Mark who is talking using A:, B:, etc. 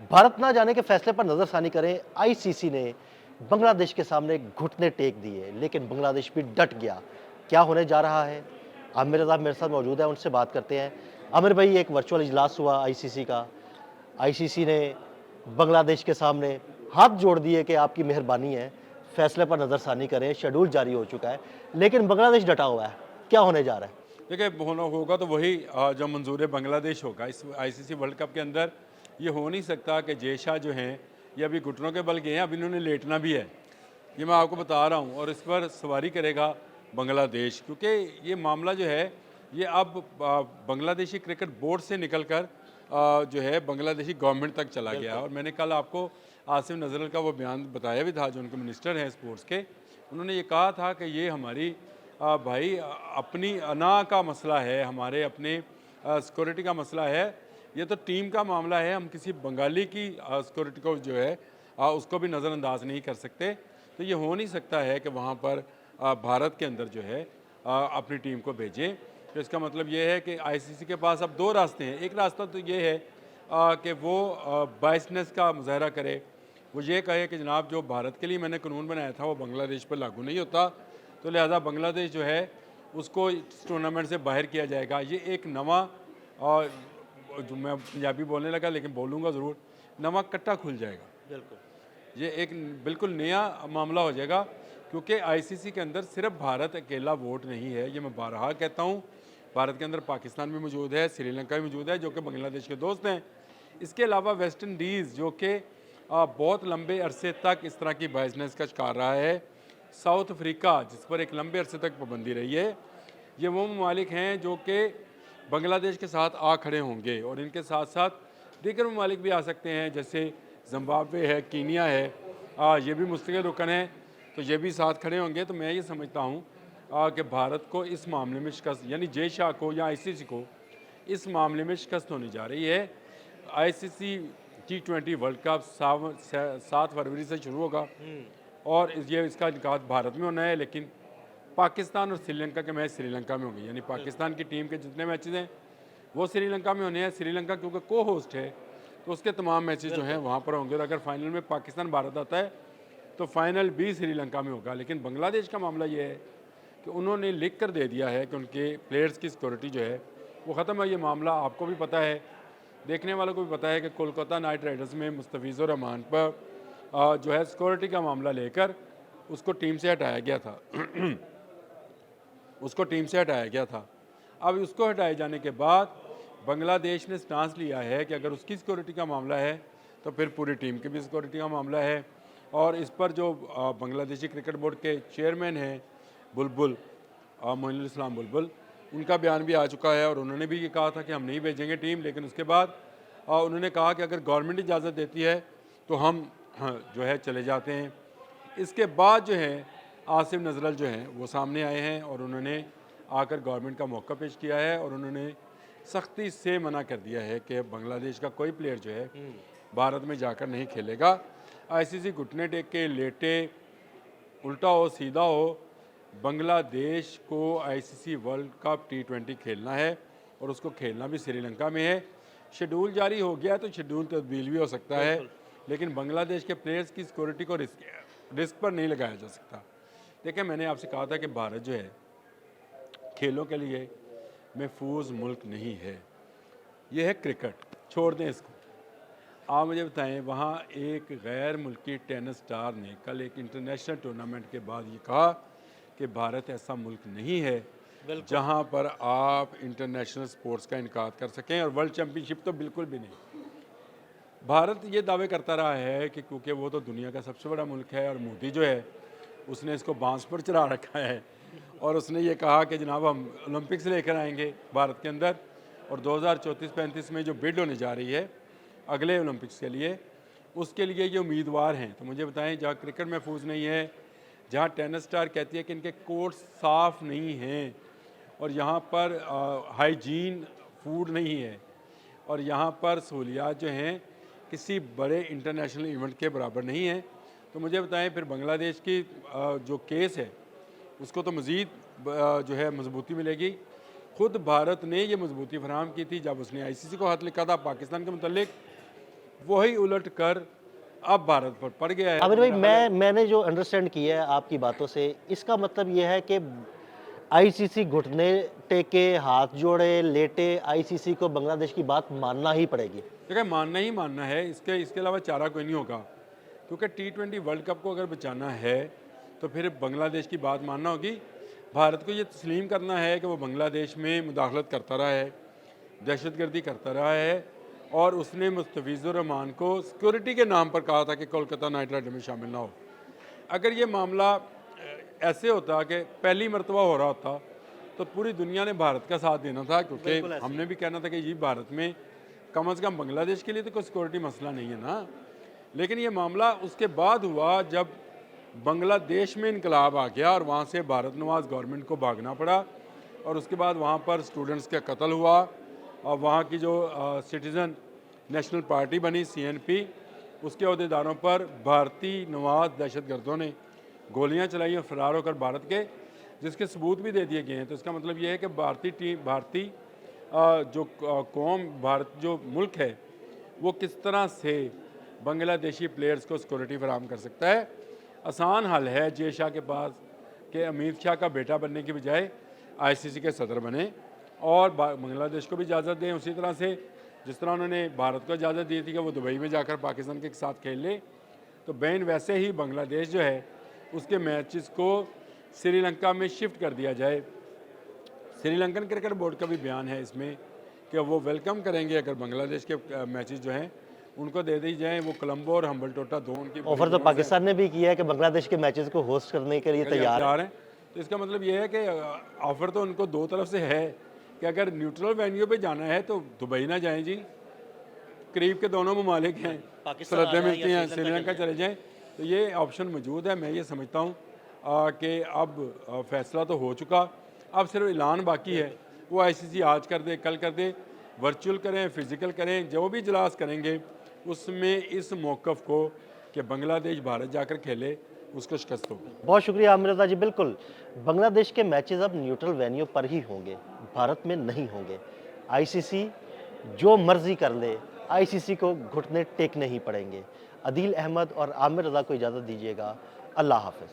A: भारत ना जाने के फैसले पर नजरसानी करें, आईसीसी ने बांग्लादेश के सामने घुटने टेक दिए, लेकिन बांग्लादेश भी डट गया। क्या होने जा रहा है? आमिर रज़ा मेरे साथ मौजूद है, उनसे बात करते हैं। आमिर भाई, एक वर्चुअल इजलास हुआ आईसीसी का। आईसीसी ने बांग्लादेश के सामने हाथ जोड़ दिए कि आपकी मेहरबानी है, फैसले पर नजरसानी करें, शेड्यूल जारी हो चुका है, लेकिन बांग्लादेश डटा हुआ है। क्या होने जा रहा है?
B: देखिए होना होगा तो वही जो मंजूर बांग्लादेश होगा इस आईसीसी वर्ल्ड कप के अंदर। ये हो नहीं सकता कि जय शाह जो हैं ये अभी घुटनों के बल गए हैं, अब इन्होंने लेटना भी है। ये मैं आपको बता रहा हूँ, और इस पर सवारी करेगा बांग्लादेश, क्योंकि ये मामला जो है ये अब बांग्लादेशी क्रिकेट बोर्ड से निकल कर जो है बांग्लादेशी गवर्नमेंट तक चला गया। और मैंने कल आपको आसिफ नजरल का वो बयान बताया भी था, जो उनके मिनिस्टर हैं स्पोर्ट्स के। उन्होंने ये कहा था कि ये हमारी भाई अपनी अना का मसला है, हमारे अपने सिक्योरिटी का मसला है, ये तो टीम का मामला है। हम किसी बंगाली की सिक्योरिटी को जो है उसको भी नज़रअंदाज नहीं कर सकते। तो ये हो नहीं सकता है कि वहाँ पर भारत के अंदर जो है अपनी टीम को भेजें। तो इसका मतलब ये है कि आईसीसी के पास अब दो रास्ते हैं। एक रास्ता तो ये है कि वो बाइसनेस का मुजाहरा करे, वो ये कहे कि जनाब जो भारत के लिए मैंने कानून बनाया था वो बांग्लादेश पर लागू नहीं होता, तो लिहाजा बांग्लादेश जो है उसको इस टूर्नामेंट से बाहर किया जाएगा। ये एक नवा, और जो मैं पंजाबी बोलने लगा लेकिन बोलूँगा ज़रूर, नवा कट्टा खुल जाएगा।
A: बिल्कुल।
B: ये एक बिल्कुल नया मामला हो जाएगा, क्योंकि आईसीसी के अंदर सिर्फ भारत अकेला वोट नहीं है। ये मैं बारहा कहता हूँ, भारत के अंदर पाकिस्तान भी मौजूद है, श्रीलंका भी मौजूद है, जो कि बांग्लादेश के दोस्त हैं। इसके अलावा वेस्ट इंडीज़, जो कि बहुत लंबे अरसे तक इस तरह की बाइजनेस का शिकार रहा है, साउथ अफ्रीका जिस पर एक लंबे अरसे तक पाबंदी रही है, ये वो ममालिक हैं जो कि बांग्लादेश के साथ आ खड़े होंगे। और इनके साथ साथ दीगर ममालिक भी आ सकते हैं, जैसे जिम्बाब्वे है, कीनिया है, ये भी मुस्तकिल रुकन है, तो ये भी साथ खड़े होंगे। तो मैं ये समझता हूँ कि भारत को इस मामले में शिकस्त, यानी जय शाह को या आईसीसी को इस मामले में शिकस्त होने जा रही है। आईसीसी T20 वर्ल्ड कप 7 फरवरी से शुरू होगा, और ये इसका इनकाद भारत में होना है, लेकिन पाकिस्तान और श्रीलंका के मैच श्रीलंका में होंगे। यानी पाकिस्तान की टीम के जितने मैचेस हैं वो श्रीलंका में होने हैं। श्रीलंका क्योंकि को होस्ट है, तो उसके तमाम मैचेस जो हैं वहाँ पर होंगे। और अगर फाइनल में पाकिस्तान भारत आता है तो फाइनल भी श्रीलंका में होगा। लेकिन बांग्लादेश का मामला ये है कि उन्होंने लिख कर दे दिया है कि उनके प्लेयर्स की सिक्योरिटी जो है वो ख़त्म है। ये मामला आपको भी पता है, देखने वालों को भी पता है कि कोलकाता नाइट राइडर्स में मुस्तफ़िज़ुर रहमान पर जो है सिक्योरिटी का मामला लेकर उसको टीम से हटाया गया था। उसको टीम से हटाया गया था। अब उसको हटाए जाने के बाद बांग्लादेश ने स्टांस लिया है कि अगर उसकी सिक्योरिटी का मामला है तो फिर पूरी टीम की भी सिक्योरिटी का मामला है। और इस पर जो बांग्लादेशी क्रिकेट बोर्ड के चेयरमैन हैं बुलबुल, मोइनुल इस्लाम बुलबुल, उनका बयान भी आ चुका है, और उन्होंने भी ये कहा था कि हम नहीं भेजेंगे टीम। लेकिन उसके बाद उन्होंने कहा कि अगर गवर्नमेंट इजाज़त देती है तो हम जो है चले जाते हैं। इसके बाद जो है आसिफ नजरल जो हैं वो सामने आए हैं, और उन्होंने आकर गवर्नमेंट का मौका पेश किया है, और उन्होंने सख्ती से मना कर दिया है कि बांग्लादेश का कोई प्लेयर जो है भारत में जाकर नहीं खेलेगा। आईसीसी घुटने टेक के लेटे, उल्टा हो सीधा हो, बांग्लादेश को आईसीसी वर्ल्ड कप T20 खेलना है, और उसको खेलना भी श्रीलंका में है। शेड्यूल जारी हो गया है तो शेड्यूल तब्दील भी हो सकता है, लेकिन बांग्लादेश के प्लेयर्स की सिक्योरिटी को रिस्क पर नहीं लगाया जा सकता। देखिए, मैंने आपसे कहा था कि भारत जो है खेलों के लिए महफूज मुल्क नहीं है। ये है क्रिकेट, छोड़ दें इसको। आप मुझे बताएं, वहाँ एक गैर मुल्की टेनिस स्टार ने कल एक इंटरनेशनल टूर्नामेंट के बाद ये कहा कि भारत ऐसा मुल्क नहीं है जहाँ पर आप इंटरनेशनल स्पोर्ट्स का इनकार कर सकें, और वर्ल्ड चैम्पियनशिप तो बिल्कुल भी नहीं। भारत ये दावे करता रहा है कि क्योंकि वो तो दुनिया का सबसे बड़ा मुल्क है, और मोदी जो है उसने इसको बांस पर चढ़ा रखा है, और उसने ये कहा कि जनाब हम ओलंपिक्स लेकर आएंगे भारत के अंदर, और 2034-35 में जो बिड होने जा रही है अगले ओलंपिक्स के लिए, उसके लिए ये उम्मीदवार हैं। तो मुझे बताएं, जहाँ क्रिकेट महफूज नहीं है, जहाँ टेनिस स्टार कहती है कि इनके कोर्ट साफ़ नहीं हैं, और यहाँ पर हाइजीन फूड नहीं है, और यहाँ पर सहूलियात जो हैं किसी बड़े इंटरनेशनल इवेंट के बराबर नहीं है, तो मुझे बताएं फिर बांग्लादेश की जो केस है उसको तो मज़ीद जो है मजबूती मिलेगी। खुद भारत ने ये मजबूती फराहम की थी जब उसने आईसीसी को हाथ लिखा था पाकिस्तान के मुतल्लिक, वही उलट कर अब भारत पर पड़ गया है।
A: आमिर भाई,
B: मेरा ख्याल है-
A: मैंने जो अंडरस्टैंड किया है आपकी बातों से, इसका मतलब ये है कि आईसीसी घुटने टेके, हाथ जोड़े, लेटे, आईसीसी को बांग्लादेश की बात मानना ही पड़ेगी।
B: देखिए, मानना ही मानना है, इसके अलावा चारा कोई नहीं होगा, क्योंकि T20 वर्ल्ड कप को अगर बचाना है तो फिर बांग्लादेश की बात मानना होगी। भारत को ये तस्लीम करना है कि वो बांग्लादेश में मुदाखलत करता रहा है, दहशतगर्दी करता रहा है, और उसने मुस्तफिजुर रहमान को सिक्योरिटी के नाम पर कहा था कि कोलकाता नाइट राइडर में शामिल ना हो। अगर ये मामला ऐसे होता कि पहली मरतबा हो रहा होता तो पूरी दुनिया ने भारत का साथ देना था, क्योंकि हमने भी कहना था कि ये भारत में कम से कम बांग्लादेश के लिए तो कोई सिक्योरिटी मसला नहीं है ना। लेकिन ये मामला उसके बाद हुआ जब बांग्लादेश में इनकलाब आ गया और वहाँ से भारत नवाज गवर्नमेंट को भागना पड़ा, और उसके बाद वहाँ पर स्टूडेंट्स का कत्ल हुआ, और वहाँ की जो सिटीज़न नेशनल पार्टी बनी CNP, उसके अहदेदारों पर भारतीय नवाज दहशतगर्दों ने गोलियां चलाई और फरार होकर भारत के, जिसके सबूत भी दे दिए गए हैं। तो इसका मतलब ये है कि भारतीय जो कौम, भारत जो मुल्क है, वो किस तरह से बांग्लादेशी प्लेयर्स को सिक्योरिटी फराहम कर सकता है। आसान हल है जे शाह के पास कि अमित शाह का बेटा बनने की बजाय ICC के सदर बने और बांग्लादेश को भी इजाज़त दें, उसी तरह से जिस तरह उन्होंने भारत को इजाज़त दी थी कि वो दुबई में जाकर पाकिस्तान के साथ खेल ले। तो बैन वैसे ही बांग्लादेश जो है उसके मैचेस को श्रीलंका में शिफ्ट कर दिया जाए। श्रीलंकन क्रिकेट बोर्ड का भी बयान है इसमें कि वो वेलकम करेंगे अगर बांग्लादेश के मैचेस जो हैं उनको दे दी जाएँ। वो कोलंबो और हम्बल टोटा दो उनकी
A: ऑफर तो पाकिस्तान ने भी किया है कि बांग्लादेश के मैचेस को होस्ट करने के लिए तैयार है।
B: हैं। तो इसका मतलब ये है कि ऑफ़र तो उनको दो तरफ से है कि अगर न्यूट्रल वेन्यू पे जाना है तो दुबई ना जाएं जी, करीब के दोनों ममालिक हैं,
A: पाकिस्तान
B: सरहदें
A: आ जाए
B: मिलती
A: या
B: हैं,
A: श्रीलंका
B: श्रीलंका चले जाएं। तो ये ऑप्शन मौजूद है। मैं ये समझता हूँ कि अब फैसला तो हो चुका, अब सिर्फ ऐलान बाकी है। वो ICC आज कर दे, कल कर दे, वर्चुअल करें, फिज़िकल करें, जो भी इजलास करेंगे उसमें इस मौक़िफ़ को कि बांग्लादेश भारत जाकर खेले उसको शिकस्त होगी।
A: बहुत शुक्रिया आमिर रज़ा जी। बिल्कुल, बांग्लादेश के मैचेस अब न्यूट्रल वेन्यू पर ही होंगे, भारत में नहीं होंगे। आईसीसी जो मर्जी कर ले, आईसीसी को घुटने टेकने ही पड़ेंगे। अदील अहमद और आमिर रज़ा को इजाज़त दीजिएगा। अल्लाह हाफ़िज़।